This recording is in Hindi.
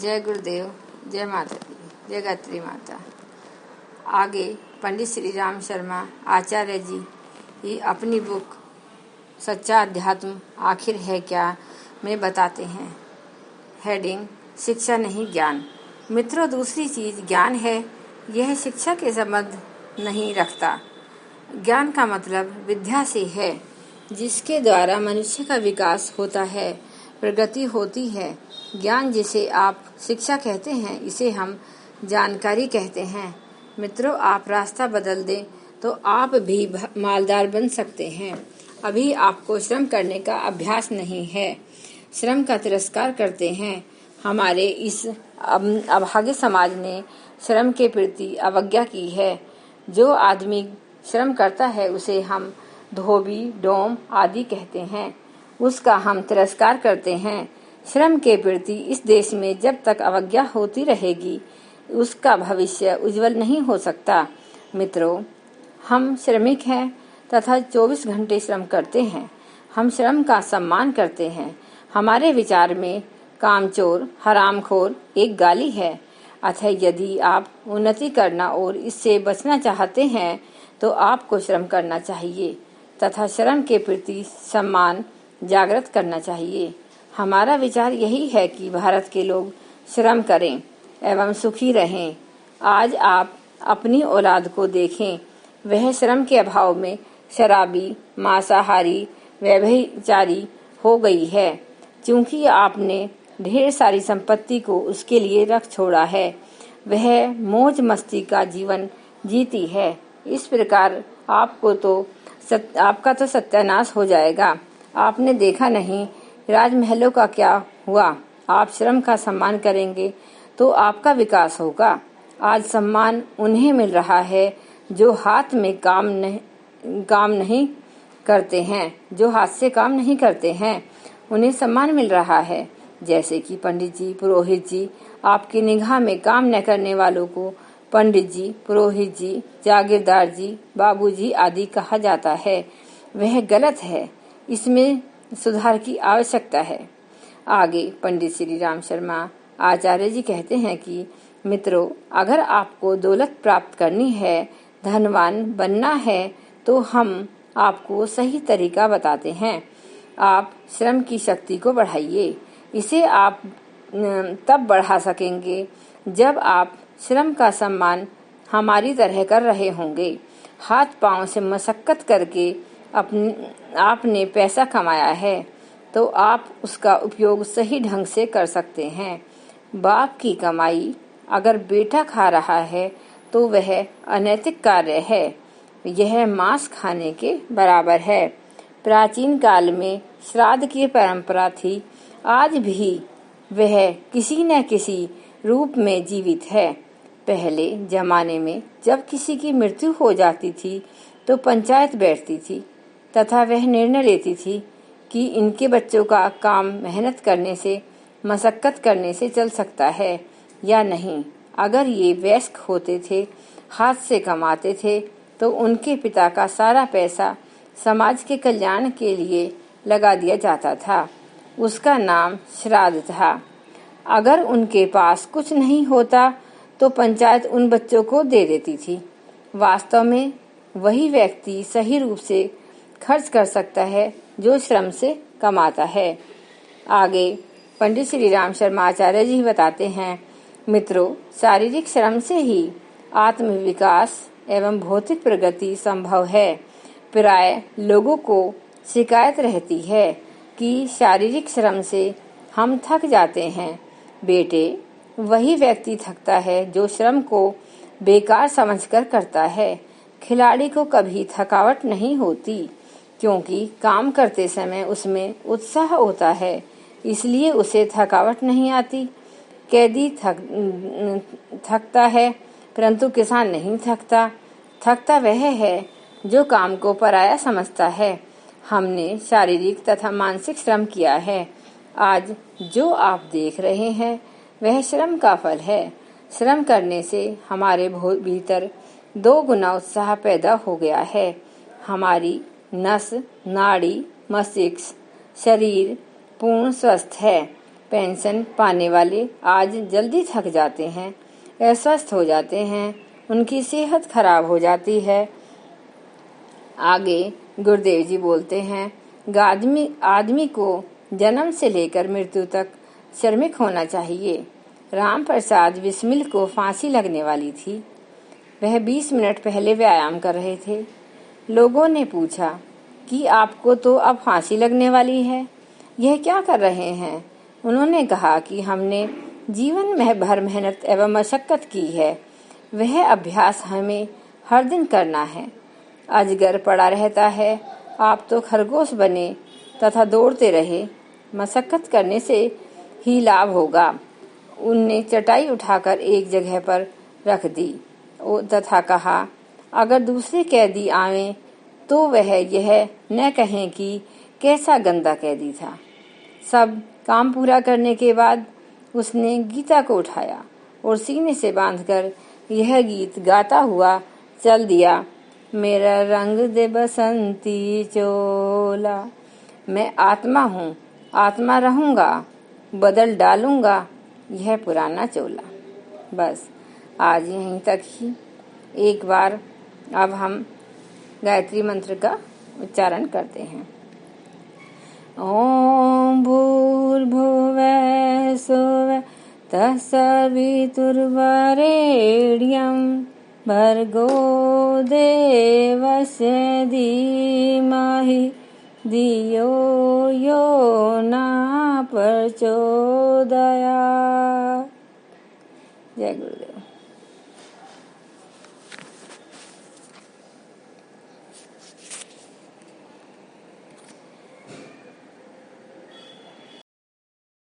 जय गुरुदेव, जय माता दी, जय गायत्री माता। आगे पंडित श्री राम शर्मा आचार्य जी ही अपनी बुक सच्चा अध्यात्म आखिर है क्या में बताते हैं। हेडिंग, शिक्षा नहीं ज्ञान। मित्रों, दूसरी चीज ज्ञान है, यह शिक्षा के संबंध नहीं रखता। ज्ञान का मतलब विद्या से है, जिसके द्वारा मनुष्य का विकास होता है, प्रगति होती है। ज्ञान जिसे आप शिक्षा कहते हैं, इसे हम जानकारी कहते हैं। मित्रों, आप रास्ता बदल दें तो आप भी मालदार बन सकते हैं। अभी आपको श्रम करने का अभ्यास नहीं है, श्रम का तिरस्कार करते हैं। हमारे इस अभागे समाज ने श्रम के प्रति अवज्ञा की है। जो आदमी श्रम करता है उसे हम धोबी, डोम आदि कहते हैं, उसका हम तिरस्कार करते हैं। श्रम के प्रति इस देश में जब तक अवज्ञा होती रहेगी, उसका भविष्य उज्जवल नहीं हो सकता। मित्रों, हम श्रमिक हैं तथा 24 घंटे श्रम करते हैं। हम श्रम का सम्मान करते हैं। हमारे विचार में कामचोर, हरामखोर एक गाली है। अतः यदि आप उन्नति करना और इससे बचना चाहते हैं तो आपको श्रम करना चाहिए तथा श्रम के प्रति सम्मान जागृत करना चाहिए। हमारा विचार यही है कि भारत के लोग श्रम करें एवं सुखी रहें। आज आप अपनी औलाद को देखें, वह श्रम के अभाव में शराबी, मांसाहारी, व्यभिचारी हो गई है, क्योंकि आपने ढेर सारी संपत्ति को उसके लिए रख छोड़ा है। वह मौज मस्ती का जीवन जीती है। इस प्रकार आपका तो सत्यानाश हो जाएगा। आपने देखा नहीं राजमहलों का क्या हुआ। आप श्रम का सम्मान करेंगे तो आपका विकास होगा। आज सम्मान उन्हें मिल रहा है जो हाथ में काम नहीं करते हैं, जो हाथ से काम नहीं करते हैं, उन्हें सम्मान मिल रहा है। जैसे कि पंडित जी, पुरोहित जी। आपकी निगाह में काम न करने वालों को पंडित जी, पुरोहित जी, जागीरदार जी, बाबूजी आदि कहा जाता है। वह गलत है, इसमें सुधार की आवश्यकता है। आगे पंडित श्री राम शर्मा आचार्य जी कहते हैं कि मित्रों, अगर आपको दौलत प्राप्त करनी है, धनवान बनना है, तो हम आपको सही तरीका बताते हैं। आप श्रम की शक्ति को बढ़ाइए। इसे आप तब बढ़ा सकेंगे जब आप श्रम का सम्मान हमारी तरह कर रहे होंगे। हाथ पांव से मशक्कत करके आपने पैसा कमाया है तो आप उसका उपयोग सही ढंग से कर सकते हैं। बाप की कमाई अगर बेटा खा रहा है तो वह अनैतिक कार्य है। यह मांस खाने के बराबर है। प्राचीन काल में श्राद्ध की परंपरा थी, आज भी वह किसी न किसी रूप में जीवित है। पहले जमाने में जब किसी की मृत्यु हो जाती थी तो पंचायत बैठती थी तथा वह निर्णय लेती थी कि इनके बच्चों का काम मेहनत करने से, मशक्कत करने से चल सकता है या नहीं। अगर ये वयस्क होते थे, हाथ से कमाते थे, तो उनके पिता का सारा पैसा समाज के कल्याण के लिए लगा दिया जाता था। उसका नाम श्राद्ध था। अगर उनके पास कुछ नहीं होता तो पंचायत उन बच्चों को दे देती थी। वास्तव में वही व्यक्ति सही रूप से खर्च कर सकता है जो श्रम से कमाता है। आगे पंडित श्री राम शर्मा आचार्य जी बताते हैं, मित्रों, शारीरिक श्रम से ही आत्म विकास एवं भौतिक प्रगति संभव है। प्राय लोगों को शिकायत रहती है कि शारीरिक श्रम से हम थक जाते हैं। बेटे, वही व्यक्ति थकता है जो श्रम को बेकार समझकर करता है। खिलाड़ी को कभी थकावट नहीं होती, क्योंकि काम करते समय उसमें उत्साह होता है, इसलिए उसे थकावट नहीं आती। कैदी थकता है, परंतु किसान नहीं थकता। थकता वह है जो काम को पराया समझता है। हमने शारीरिक तथा मानसिक श्रम किया है। आज जो आप देख रहे हैं वह श्रम का फल है। श्रम करने से हमारे भीतर 2 गुना उत्साह पैदा हो गया है। हमारी नस, नाड़ी, मस्तिष्क, शरीर पूर्ण स्वस्थ है। पेंशन पाने वाले आज जल्दी थक जाते हैं, अस्वस्थ हो जाते हैं, उनकी सेहत खराब हो जाती है। आगे गुरुदेव जी बोलते हैं, आदमी को जन्म से लेकर मृत्यु तक श्रमिक होना चाहिए। राम प्रसाद बिस्मिल को फांसी लगने वाली थी। वह 20 मिनट पहले व्यायाम कर रहे थे। लोगों ने पूछा कि आपको तो अब फांसी लगने वाली है, यह क्या कर रहे हैं? उन्होंने कहा कि हमने जीवन में भर मेहनत एवं मशक्कत की है, वह अभ्यास हमें हर दिन करना है। अजगर पड़ा रहता है, आप तो खरगोश बने तथा दौड़ते रहे, मशक्कत करने से ही लाभ होगा। उनने चटाई उठाकर एक जगह पर रख दी तथा कहा, अगर दूसरे कैदी आवें तो वह यह न कहें कि कैसा गंदा कैदी था। सब काम पूरा करने के बाद उसने गीता को उठाया और सीने से बांधकर यह गीत गाता हुआ चल दिया, मेरा रंग दे बसंती चोला, मैं आत्मा हूँ, आत्मा रहूँगा, बदल डालूँगा यह पुराना चोला। बस आज यहीं तक ही। एक बार अब हम गायत्री मंत्र का उच्चारण करते हैं। ओम भूर्भुवः स्वः तत्सवितुर्वरेण्यं भर्गो देवस्य धीमहि धियो यो न प्रचोदयात्।